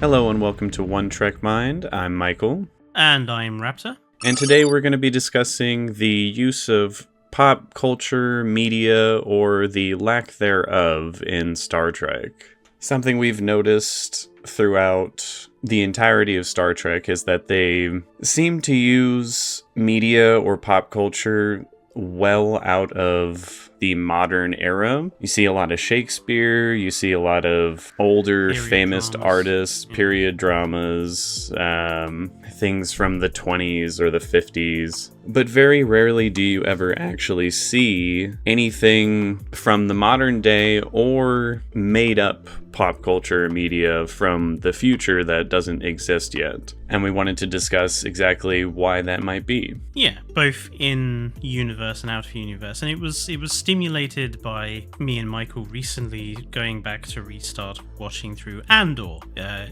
Hello and welcome to One Trek Mind. I'm Michael. And I'm Raptor. And today we're going to be discussing the use of pop culture, media, or the lack thereof in Star Trek. Something we've noticed throughout the entirety of Star Trek is that they seem to use media or pop culture well out of the modern era. You see a lot of Shakespeare, you see a lot of older Period famous dramas. artists, period dramas, things from the 20s or the 50s. But very rarely do you ever actually see anything from the modern day or made up pop culture media from the future that doesn't exist yet. And we wanted to discuss exactly why that might be. Yeah, both in universe and out of universe. And it was stimulated by me and Michael recently going back to restart watching through Andor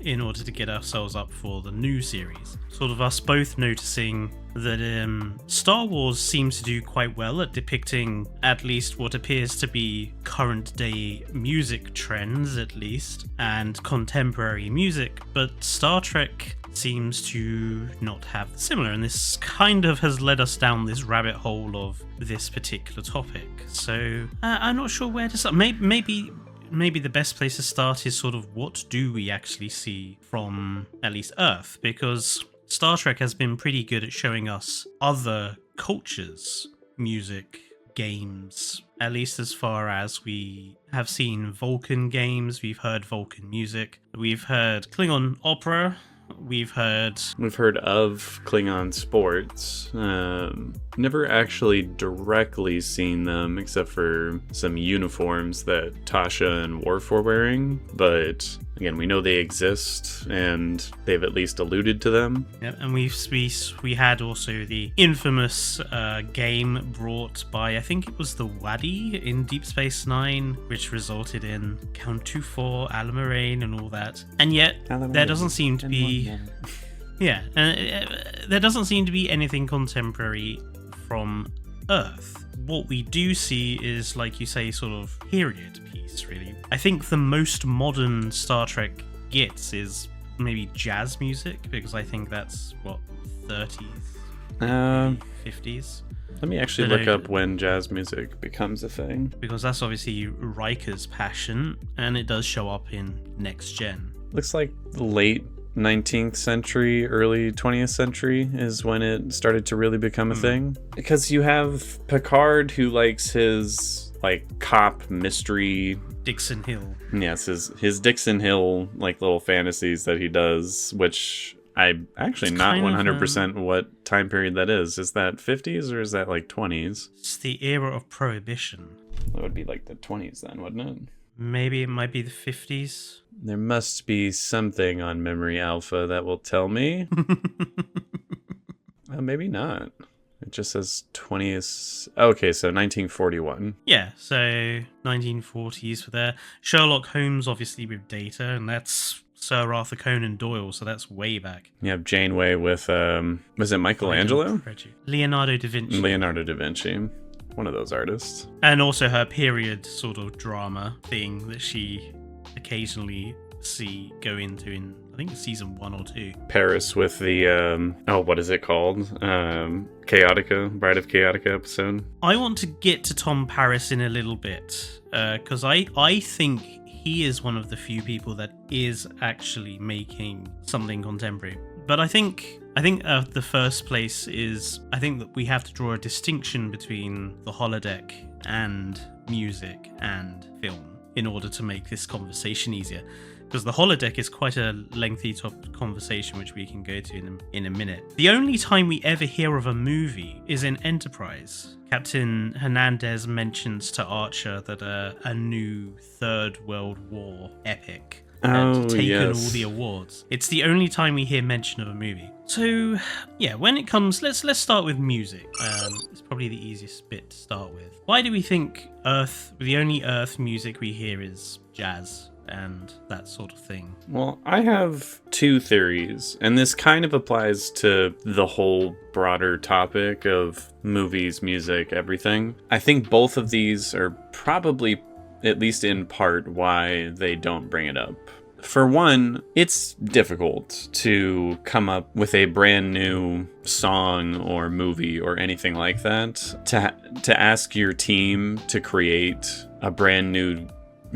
in order to get ourselves up for the new series. Sort of us both noticing that Star Wars seems to do quite well at depicting at least what appears to be current day music trends, at least, and contemporary music, but Star Trek seems to not have similar, and this kind of has led us down this rabbit hole of this particular topic. So I'm not sure where to start. Maybe the best place to start is sort of what do we actually see from at least Earth, because Star Trek has been pretty good at showing us other cultures, music, games, at least as far as we have seen Vulcan games, we've heard Vulcan music, we've heard Klingon opera, we've heard of Klingon sports. Never actually directly seen them except for some uniforms that Tasha and Worf were wearing, but again, we know they exist and they've at least alluded to them. Yep, and we had also the infamous game brought by, I think it was the Wadi in Deep Space Nine, which resulted in Count 2-4, Alamarain, and all that. And yet, there doesn't seem to be... Yeah, there doesn't seem to be anything contemporary from Earth. What we do see is, like you say, sort of period piece, really. I think the most modern Star Trek gets is maybe jazz music, because I think that's, 30s, 50s? Let me actually look up when jazz music becomes a thing. Because that's obviously Riker's passion, and it does show up in Next Gen. Looks like late 19th century, early 20th century is when it started to really become a thing. Because you have Picard, who likes his cop mystery Dixon Hill. Yes, his Dixon Hill little fantasies that he does, which I'm actually not 100% what time period that is. Is that 50s or is that 20s? It's the era of Prohibition. That would be the 20s then, wouldn't it? Maybe it might be the 50s. There must be something on Memory Alpha that will tell me. Maybe not. It just says 20th. Okay, so 1941. Yeah, so 1940s for there. Sherlock Holmes, obviously, with Data, and that's Sir Arthur Conan Doyle, so that's way back. You have Janeway with, was it Michelangelo? Leonardo da Vinci. Leonardo da Vinci. One of those artists. And also her period sort of drama thing that she occasionally see go into in, I think, season 1 or 2. Paris with the, what is it called? Chaotica, Bride of Chaotica episode. I want to get to Tom Paris in a little bit, because I think he is one of the few people that is actually making something contemporary. But I think the first place is, I think that we have to draw a distinction between the holodeck and music and film in order to make this conversation easier. Because the holodeck is quite a lengthy conversation, which we can go to in a minute. The only time we ever hear of a movie is in Enterprise. Captain Hernandez mentions to Archer that a new Third World War epic had taken all the awards. It's the only time we hear mention of a movie. So, yeah, when it comes, let's start with music. It's probably the easiest bit to start with. Why do we think the only Earth music we hear is jazz and that sort of thing? Well, I have two theories, and this kind of applies to the whole broader topic of movies, music, everything. I think both of these are probably, at least in part, why they don't bring it up. For one, it's difficult to come up with a brand new song or movie or anything like that. To ask your team to create a brand new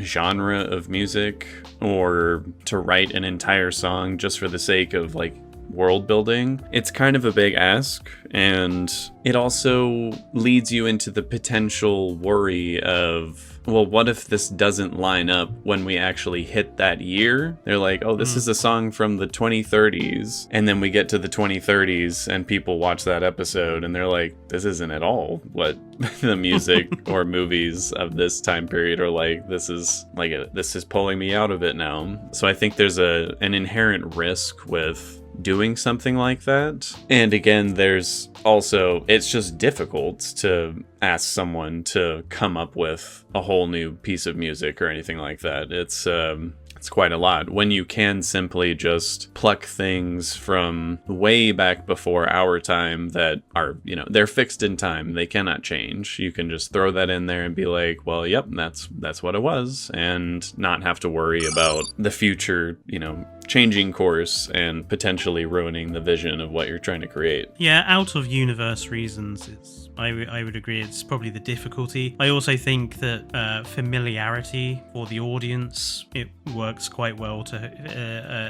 genre of music or to write an entire song just for the sake of like world building, it's kind of a big ask, and it also leads you into the potential worry of, well, what if this doesn't line up when we actually hit that year? They're like, oh, this is a song from the 2030s, and then we get to the 2030s and people watch that episode and they're like, this isn't at all what the music or movies of this time period are like. This is pulling me out of it now. So I think there's an inherent risk with doing something like that. And again, there's also, it's just difficult to ask someone to come up with a whole new piece of music or anything like that. It's quite a lot when you can simply just pluck things from way back before our time that are, they're fixed in time. They cannot change. You can just throw that in there and be like, well, yep, that's what it was, and not have to worry about the future, changing course and potentially ruining the vision of what you're trying to create. Yeah, out of universe reasons, I would agree it's probably the difficulty. I also think that familiarity for the audience, it works quite well to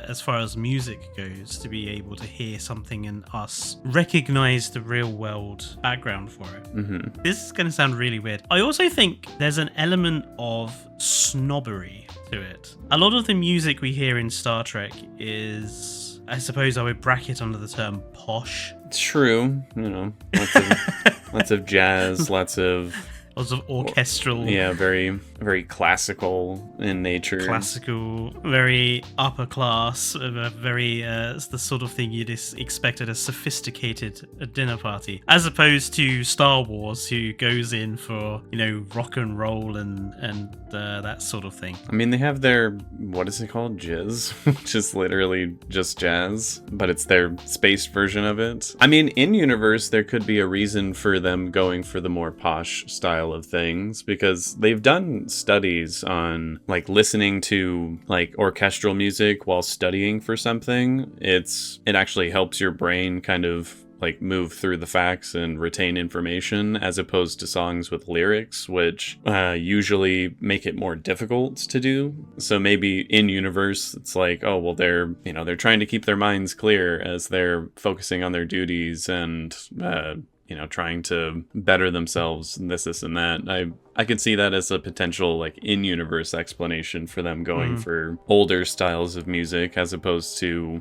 as far as music goes, to be able to hear something and us recognize the real world background for it. Mm-hmm. This is going to sound really weird. I also think there's an element of snobbery to it. A lot of the music we hear in Star Trek is, I suppose I would bracket under the term posh. True, lots of jazz, lots of orchestral. Yeah, very, very classical in nature. Classical, very upper class, very it's the sort of thing you'd expect at a sophisticated dinner party, as opposed to Star Wars, who goes in for rock and roll and that sort of thing. I mean, they have their, what is it called, jizz, which is literally just jazz, but it's their spaced version of it. I mean, in universe, there could be a reason for them going for the more posh style of things, because they've done studies on like listening to like orchestral music while studying for something. It actually helps your brain kind of like move through the facts and retain information, as opposed to songs with lyrics, which usually make it more difficult to do. So maybe in universe, it's like, oh, well, they're trying to keep their minds clear as they're focusing on their duties and trying to better themselves and this and that. I could see that as a potential like in-universe explanation for them going for older styles of music as opposed to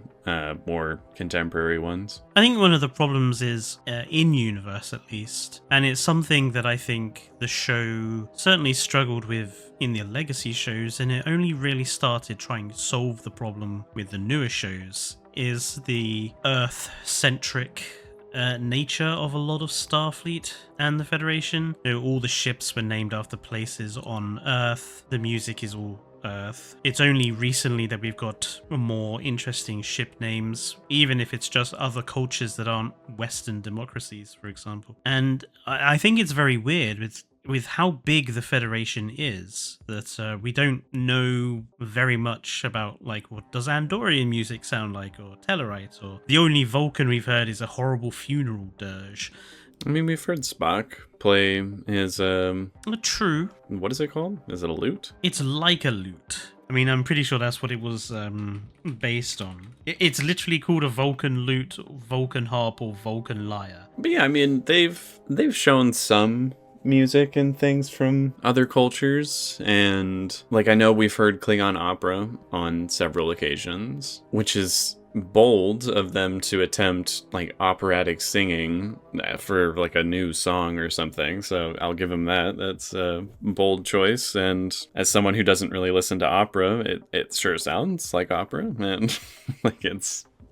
more contemporary ones. I think one of the problems is in-universe, at least, and it's something that I think the show certainly struggled with in the legacy shows, and it only really started trying to solve the problem with the newer shows, is the Earth-centric nature of a lot of Starfleet and the Federation. All the ships were named after places on Earth. The music is all Earth. It's only recently that we've got more interesting ship names, even if it's just other cultures that aren't Western democracies, for example. And I think it's very weird with how big the Federation is, that we don't know very much about, like, what does Andorian music sound like, or Tellarite, or the only Vulcan we've heard is a horrible funeral dirge. I mean, we've heard Spock play his, True. What is it called? Is it a lute? It's like a lute. I mean, I'm pretty sure that's what it was based on. It's literally called a Vulcan lute, Vulcan harp, or Vulcan lyre. But yeah, I mean, they've shown some music and things from other cultures, and like I know we've heard Klingon opera on several occasions, which is bold of them to attempt like operatic singing for like a new song or something, so I'll give them that. That's a bold choice, and as someone who doesn't really listen to opera, it sure sounds like opera, and like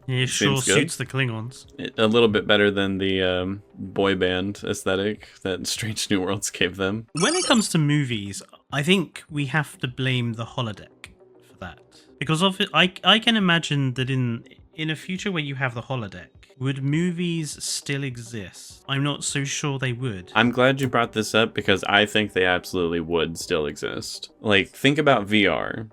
it sure suits the Klingons. A little bit better than the boy band aesthetic that Strange New Worlds gave them. When it comes to movies, I think we have to blame the holodeck for that. Because of it, I can imagine that in in a future where you have the holodeck, would movies still exist? I'm not so sure they would. I'm glad you brought this up because I think they absolutely would still exist. Like, think about VR.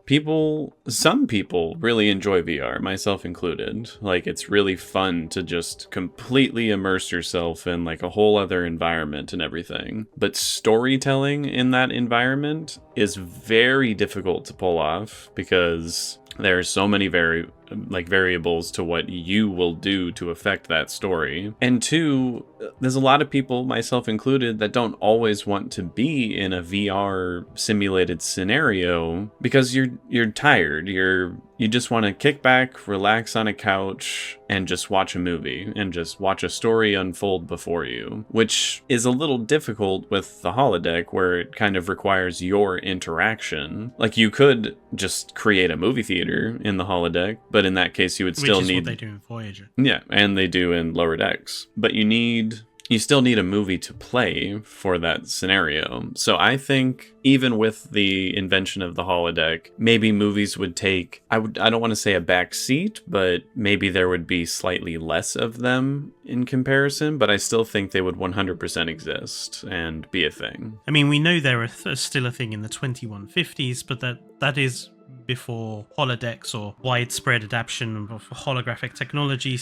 Some people really enjoy VR, myself included. Like, it's really fun to just completely immerse yourself in like a whole other environment and everything. But storytelling in that environment is very difficult to pull off because there are so many variables to what you will do to affect that story. And two, there's a lot of people, myself included, that don't always want to be in a VR simulated scenario because you're tired. You just want to kick back, relax on a couch, and just watch a movie and just watch a story unfold before you, which is a little difficult with the holodeck where it kind of requires your interaction. Like, you could just create a movie theater in the holodeck, but in that case you would still need... Which is what they do in Voyager. Yeah, and they do in Lower Decks. But you still need a movie to play for that scenario. So I think even with the invention of the holodeck, maybe movies would take, I don't want to say a back seat, but maybe there would be slightly less of them in comparison, but I still think they would 100% exist and be a thing. I mean, we know they're still a thing in the 2150s, but that is before holodecks or widespread adoption of holographic technology.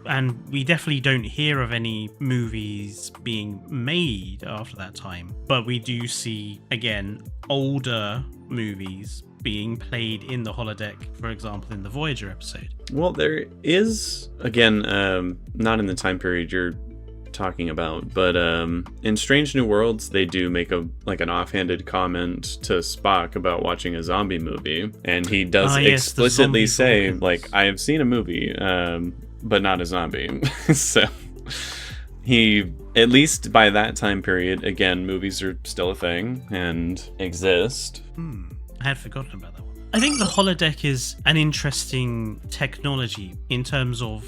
And we definitely don't hear of any movies being made after that time. But we do see, again, older movies being played in the holodeck, for example, in the Voyager episode. Well, there is, again, not in the time period you're talking about, but in Strange New Worlds they do make an offhanded comment to Spock about watching a zombie movie, and he does explicitly say, like, I have seen a movie, but not a zombie. So he, at least by that time period, again, movies are still a thing and exist. I had forgotten about that one. I think the holodeck is an interesting technology in terms of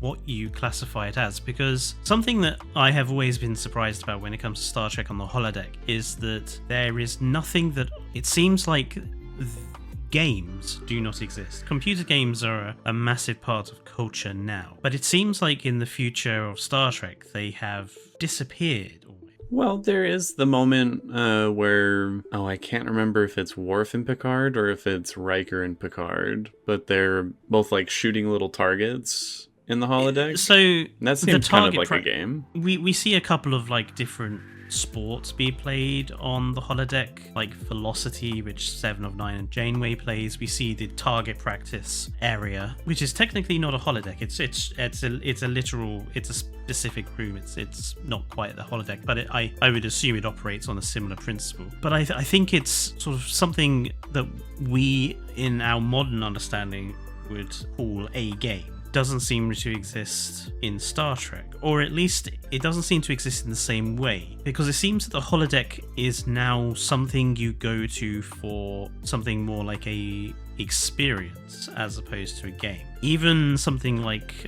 what you classify it as, because something that I have always been surprised about when it comes to Star Trek on the holodeck is that there is nothing that it seems like games do not exist. Computer games are a massive part of culture now, but it seems like in the future of Star Trek they have disappeared. Well, there is the moment where, I can't remember if it's Worf and Picard or if it's Riker and Picard, but they're both like shooting little targets in the holodeck. So that seems kind of like a game. We see a couple of like different sports be played on the holodeck, like Velocity, which Seven of Nine and Janeway plays. We see the target practice area, which is technically not a holodeck. It's a specific room. It's not quite the holodeck, but I would assume it operates on a similar principle. But I think it's sort of something that we, in our modern understanding, would call a game. Doesn't seem to exist in Star Trek, or at least it doesn't seem to exist in the same way, because it seems that the holodeck is now something you go to for something more like a experience as opposed to a game. Even something like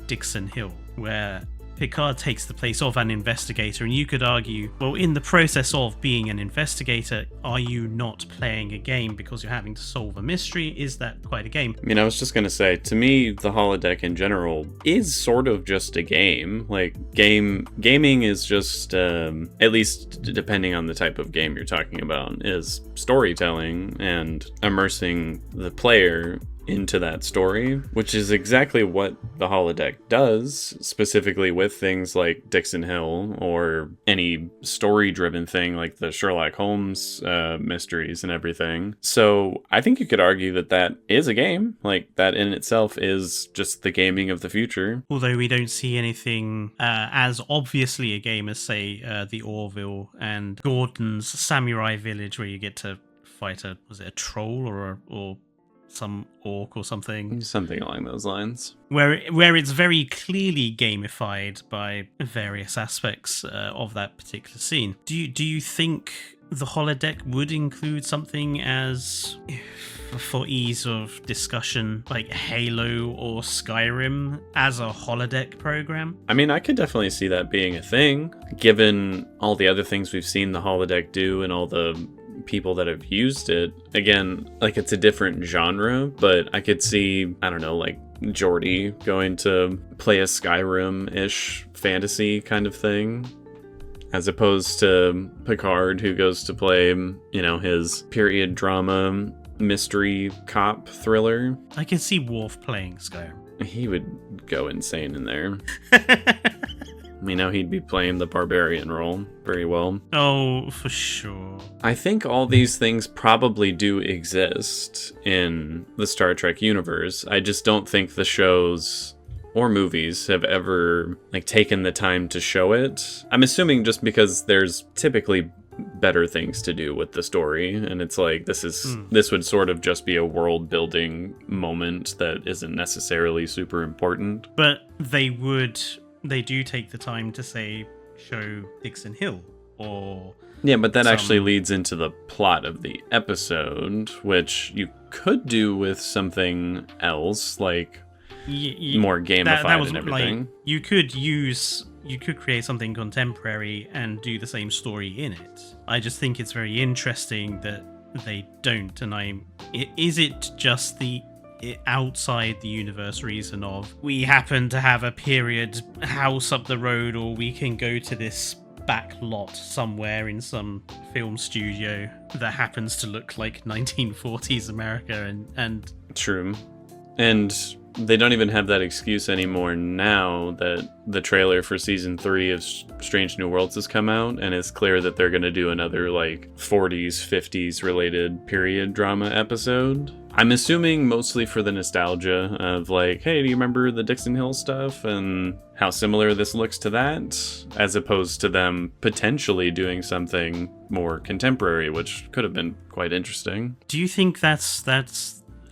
Dixon Hill, where Picard takes the place of an investigator, and you could argue, well, in the process of being an investigator, are you not playing a game because you're having to solve a mystery? Is that quite a game? I mean, I was just going to say, to me, the holodeck in general is sort of just a game. Like, gaming is just, at least depending on the type of game you're talking about, is storytelling and immersing the player into that story, which is exactly what the holodeck does, specifically with things like Dixon Hill or any story-driven thing like the Sherlock Holmes mysteries and everything. So I think you could argue that is a game. Like, that in itself is just the gaming of the future. Although we don't see anything as obviously a game as, say, the Orville and Gordon's Samurai Village, where you get to fight a troll or some orc or something along those lines, where it's very clearly gamified by various aspects of that particular scene. Do you think the holodeck would include something as, for ease of discussion, like Halo or Skyrim as a holodeck program? I mean, I could definitely see that being a thing, given all the other things we've seen the holodeck do and all the people that have used it. Again, like it's a different genre, but I could see, I don't know, like Geordi going to play a Skyrim-ish fantasy kind of thing, as opposed to Picard, who goes to play, you know, his period drama mystery cop thriller. I can see Worf playing Skyrim. He would go insane in there. You know, he'd be playing the barbarian role very well. Oh, for sure. I think all these things probably do exist in the Star Trek universe. I just don't think the shows or movies have ever like taken the time to show it. I'm assuming just because there's typically better things to do with the story, and it's like this would sort of just be a world building moment that isn't necessarily super important. But they do take the time to say show Dixon Hill or yeah, but that actually leads into the plot of the episode, which you could do with something else, like more gamified and everything. Like, you could create something contemporary and do the same story in it. I just think it's very interesting that they don't, and is it just the outside the universe reason of we happen to have a period house up the road, or we can go to this back lot somewhere in some film studio that happens to look like 1940s America and true. And they don't even have that excuse anymore now that the trailer for season 3 of Strange New Worlds has come out, and it's clear that they're going to do another like 40s, 50s related period drama episode. I'm assuming mostly for the nostalgia of like, hey, do you remember the Dixon Hill stuff and how similar this looks to that? As opposed to them potentially doing something more contemporary, which could have been quite interesting. Do you think that's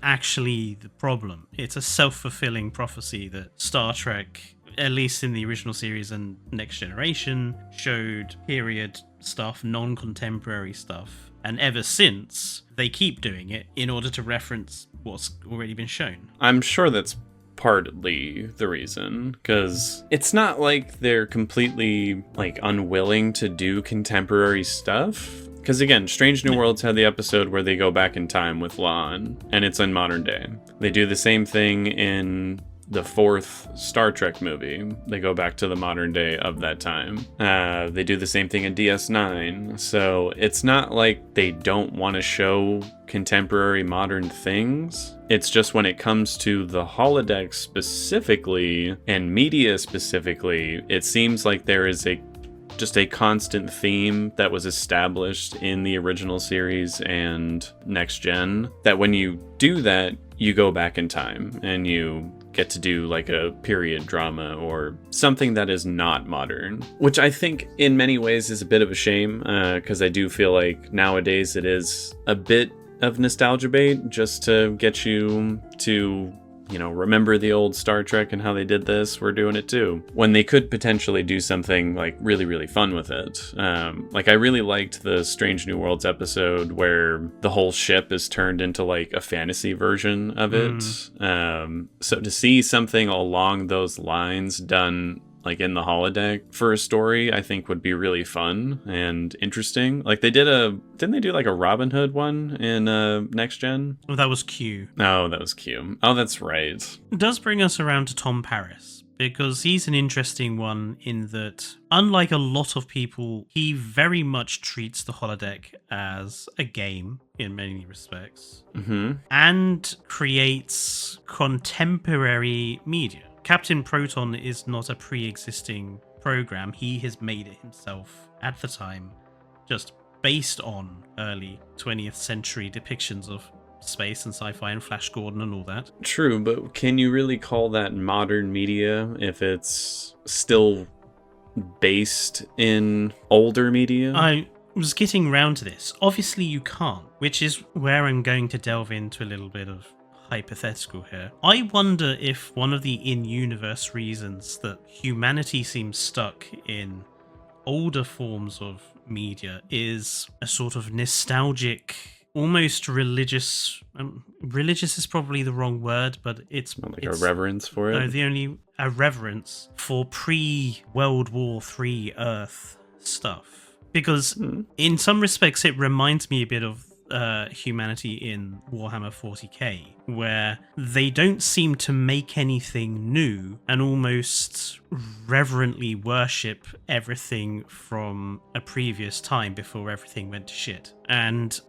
actually the problem? It's a self-fulfilling prophecy that Star Trek, at least in the original series and Next Generation, showed period stuff, non-contemporary stuff, and ever since they keep doing it in order to reference what's already been shown. I'm sure that's partly the reason, because it's not like they're completely like unwilling to do contemporary stuff. Because again, Strange New Worlds had the episode where they go back in time with La'an, and it's in modern day. They do the same thing in the 4th Star Trek movie. They go back to the modern day of that time. They do the same thing in DS9. So it's not like they don't want to show contemporary modern things. It's just when it comes to the holodeck specifically, and media specifically, it seems like there is just a constant theme that was established in the original series and Next Gen, that when you do that, you go back in time and you get to do like a period drama or something that is not modern, which I think in many ways is a bit of a shame, because I do feel like nowadays it is a bit of nostalgia bait just to get you to, you know, remember the old Star Trek and how they did this, we're doing it too. When they could potentially do something like really, really fun with it. Like I really liked the Strange New Worlds episode where the whole ship is turned into like a fantasy version of it. So to see something along those lines done like in the holodeck for a story, I think would be really fun and interesting. Like didn't they do like a Robin Hood one in Next Gen? Oh, that was Q. Oh, that was Q. Oh, that's right. It does bring us around to Tom Paris, because he's an interesting one in that, unlike a lot of people, he very much treats the holodeck as a game in many respects, and creates contemporary media. Captain Proton is not a pre-existing program. He has made it himself at the time, just based on early 20th century depictions of space and sci-fi and Flash Gordon and all that. True, but can you really call that modern media if it's still based in older media? I was getting round to this. Obviously you can't, which is where I'm going to delve into a little bit of hypothetical here. I wonder if one of the in-universe reasons that humanity seems stuck in older forms of media is a sort of nostalgic, almost religious. Religious is probably the wrong word, but it's like a reverence for it. No, a reverence for pre-World War III Earth stuff. Because in some respects, it reminds me a bit of humanity in Warhammer 40k, where they don't seem to make anything new and almost reverently worship everything from a previous time before everything went to shit. And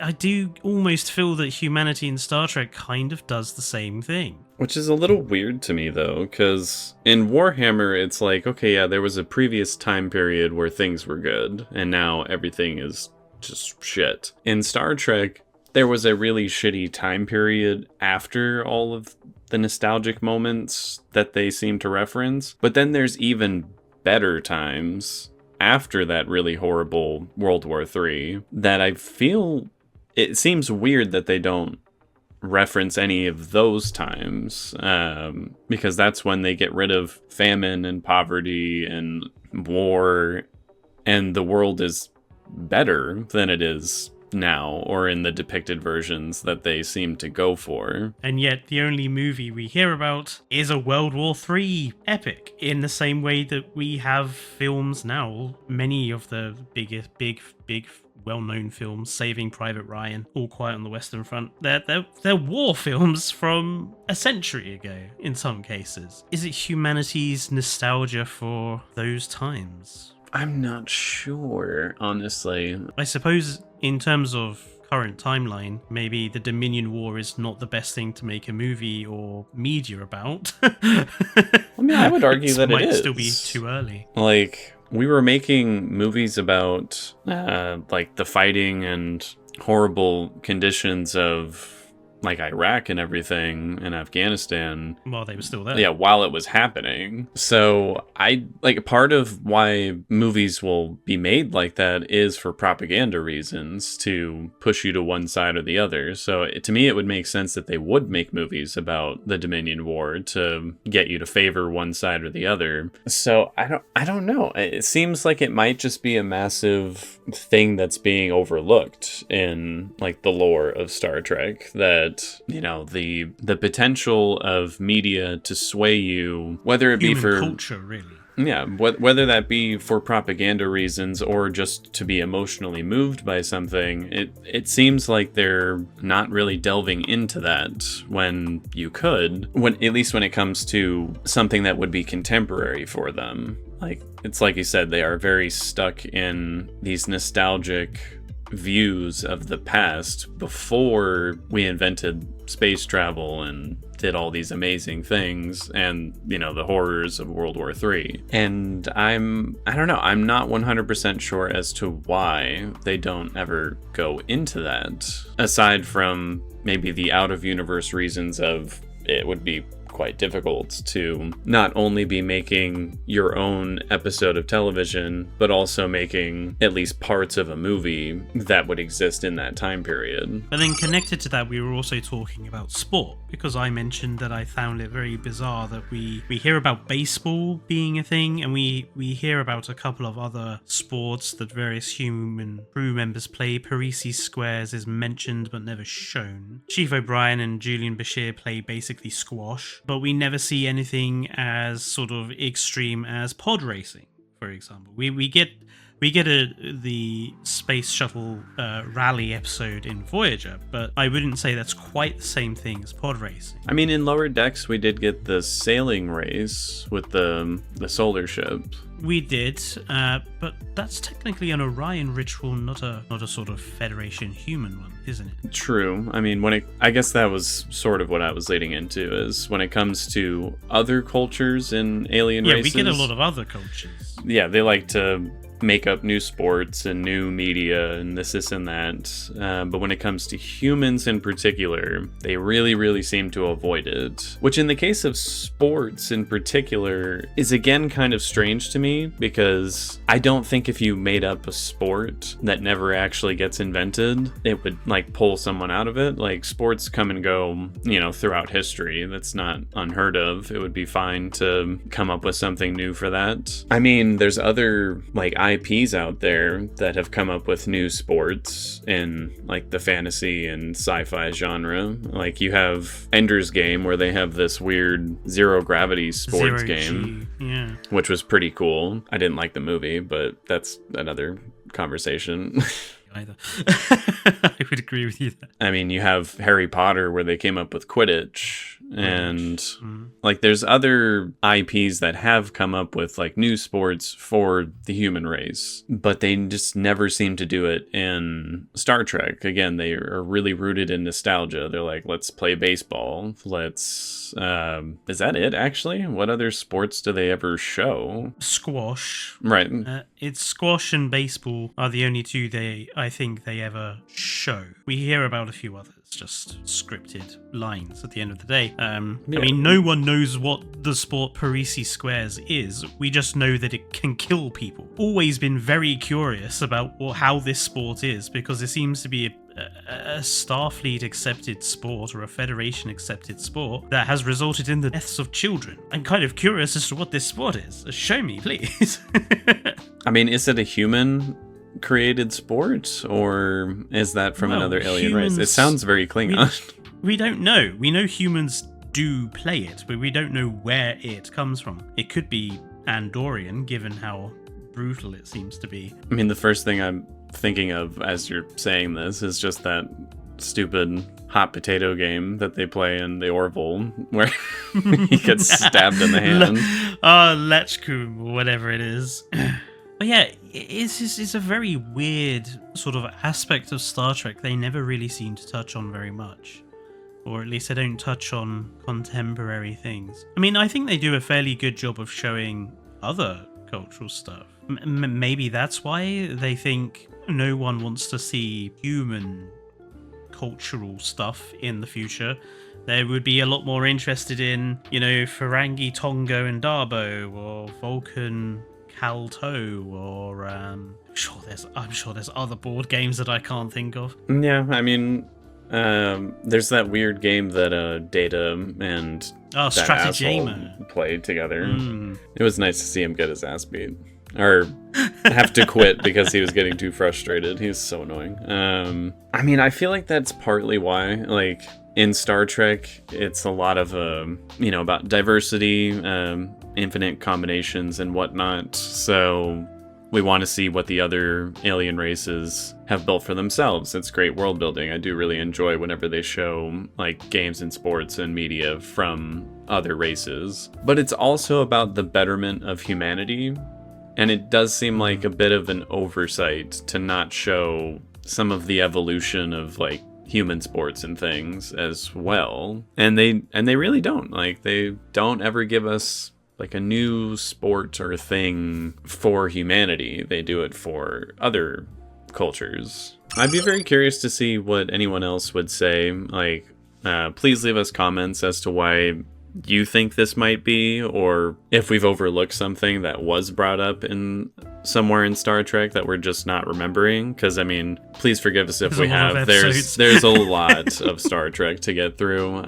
I do almost feel that humanity in Star Trek kind of does the same thing. Which is a little weird to me, though, because in Warhammer, it's like, okay, yeah, there was a previous time period where things were good, and now everything is just shit. In Star Trek, there was a really shitty time period after all of the nostalgic moments that they seem to reference, but then there's even better times after that really horrible World War III that I feel it seems weird that they don't reference any of those times, because that's when they get rid of famine and poverty and war, and the world is better than it is now, or in the depicted versions that they seem to go for. And yet the only movie we hear about is a World War III epic, in the same way that we have films now. Many of the big well-known films, Saving Private Ryan, All Quiet on the Western Front, they're war films from a century ago in some cases. Is it humanity's nostalgia for those times? I'm not sure, honestly. I suppose in terms of current timeline, maybe the Dominion War is not the best thing to make a movie or media about. I mean, I would argue that it is. Might still be too early. Like, we were making movies about, like, the fighting and horrible conditions of, like, Iraq and everything, and Afghanistan. While they were still there. Yeah, while it was happening. So, part of why movies will be made like that is for propaganda reasons, to push you to one side or the other. So, to me, it would make sense that they would make movies about the Dominion War to get you to favor one side or the other. So, I don't know. It seems like it might just be a massive thing that's being overlooked in, like, the lore of Star Trek, that, you know, the potential of media to sway you, whether it be for culture, really. Yeah, whether that be for propaganda reasons or just to be emotionally moved by something, it seems like they're not really delving into that when you could, at least when it comes to something that would be contemporary for them. Like, it's like you said, they are very stuck in these nostalgic views of the past before we invented space travel and did all these amazing things and, you know, the horrors of World War III. And I don't know, I'm not 100% sure as to why they don't ever go into that, aside from maybe the out-of-universe reasons of it would be quite difficult to not only be making your own episode of television, but also making at least parts of a movie that would exist in that time period. But then connected to that, we were also talking about sport, because I mentioned that I found it very bizarre that we hear about baseball being a thing, and we hear about a couple of other sports that various human crew members play. Parisi Squares is mentioned but never shown. Chief O'Brien and Julian Bashir play basically squash, but we never see anything as sort of extreme as pod racing, for example. We get the space shuttle rally episode in Voyager, but I wouldn't say that's quite the same thing as pod racing. I mean, in Lower Decks, we did get the sailing race with the solar ship. We did, but that's technically an Orion ritual, not a sort of Federation human one, isn't it? True. I mean, I guess that was sort of what I was leading into, is when it comes to other cultures in alien races. Yeah, we get a lot of other cultures. Yeah, they like to make up new sports and new media and this and that. But when it comes to humans in particular, they really, really seem to avoid it. Which in the case of sports in particular is again kind of strange to me, because I don't think if you made up a sport that never actually gets invented, it would like pull someone out of it. Like, sports come and go, you know, throughout history. That's not unheard of. It would be fine to come up with something new for that. I mean, there's other like IPs out there that have come up with new sports in like the fantasy and sci-fi genre. Like you have Ender's Game, where they have this weird zero gravity sports game, which was pretty cool. I didn't like the movie, but that's another conversation. Either. I would agree with you there. I mean, you have Harry Potter, where they came up with Quidditch, and like there's other IPs that have come up with like new sports for the human race, but they just never seem to do it in Star Trek. Again, they are really rooted in nostalgia. They're like, let's play baseball. Is that it actually? What other sports do they ever show? Squash. Right. It's squash and baseball are the only two I think they ever show. We hear about a few others, just scripted lines at the end of the day. I mean, no one knows what the sport Parisi Squares is. We just know that it can kill people. Always been very curious about how this sport is, because it seems to be a Starfleet accepted sport, or a Federation accepted sport, that has resulted in the deaths of children. I'm kind of curious as to what this sport is. Show me, please. I mean, is it a human created sport, or is that from another alien race? It sounds very Klingon. We don't know. We know humans do play it, but we don't know where it comes from. It could be Andorian, given how brutal it seems to be. I mean, the first thing I'm thinking of as you're saying this is just that stupid hot potato game that they play in the Orville, where he gets stabbed in the hand. Lechkum, or whatever it is. But yeah, it's a very weird sort of aspect of Star Trek they never really seem to touch on very much. Or at least they don't touch on contemporary things. I mean, I think they do a fairly good job of showing other cultural stuff. Maybe that's why they think no one wants to see human cultural stuff in the future. They would be a lot more interested in, Ferengi, Tongo, and Darbo, or Vulcan, Calto, or I'm sure there's other board games that I can't think of. Yeah, I mean, there's that weird game that Data and that asshole played together. It was nice to see him get his ass beat, or have to quit because he was getting too frustrated. He was so annoying. I mean, I feel like that's partly why, like, in Star Trek, it's a lot of, about diversity, infinite combinations and whatnot. So we want to see what the other alien races have built for themselves. It's great world building. I do really enjoy whenever they show like games and sports and media from other races. But it's also about the betterment of humanity. And it does seem like a bit of an oversight to not show some of the evolution of like human sports and things as well. And they really don't. Like, they don't ever give us like a new sport or thing for humanity. They do it for other cultures. I'd be very curious to see what anyone else would say. Like, please leave us comments as to why you think this might be, or if we've overlooked something that was brought up in somewhere in Star Trek that we're just not remembering. Because I mean, please forgive us if we have. There's a lot of Star Trek to get through.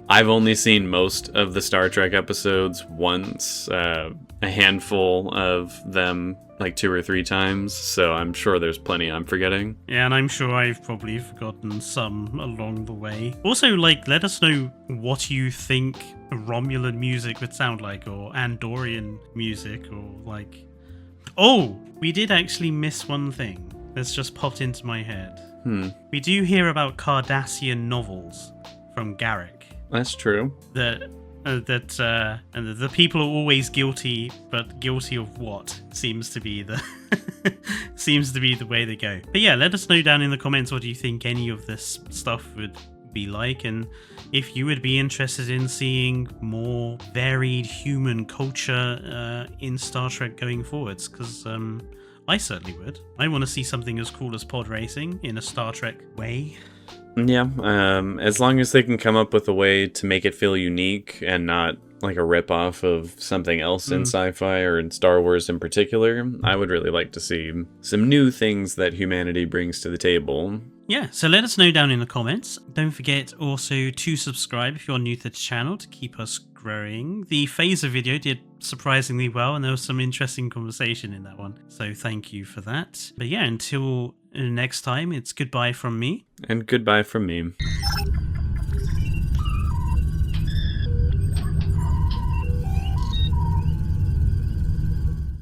I've only seen most of the Star Trek episodes once, a handful of them like 2 or 3 times, so I'm sure there's plenty I'm forgetting. Yeah, and I'm sure I've probably forgotten some along the way. Also, like, let us know what you think Romulan music would sound like, or Andorian music, or like... Oh, we did actually miss one thing that's just popped into my head. We do hear about Cardassian novels from Garrick. That's true. And the people are always guilty, but guilty of what seems to be the way they go. But yeah, let us know down in the comments what you think any of this stuff would be like, and if you would be interested in seeing more varied human culture in Star Trek going forwards, because I certainly would. I want to see something as cool as pod racing in a Star Trek way. Yeah, as long as they can come up with a way to make it feel unique and not like a ripoff of something else in sci-fi or in Star Wars in particular, I would really like to see some new things that humanity brings to the table. Yeah, so let us know down in the comments. Don't forget also to subscribe if you're new to the channel to keep us growing. The phaser video did surprisingly well, and there was some interesting conversation in that one. So thank you for that. But yeah, until next time, it's goodbye from me. And goodbye from me.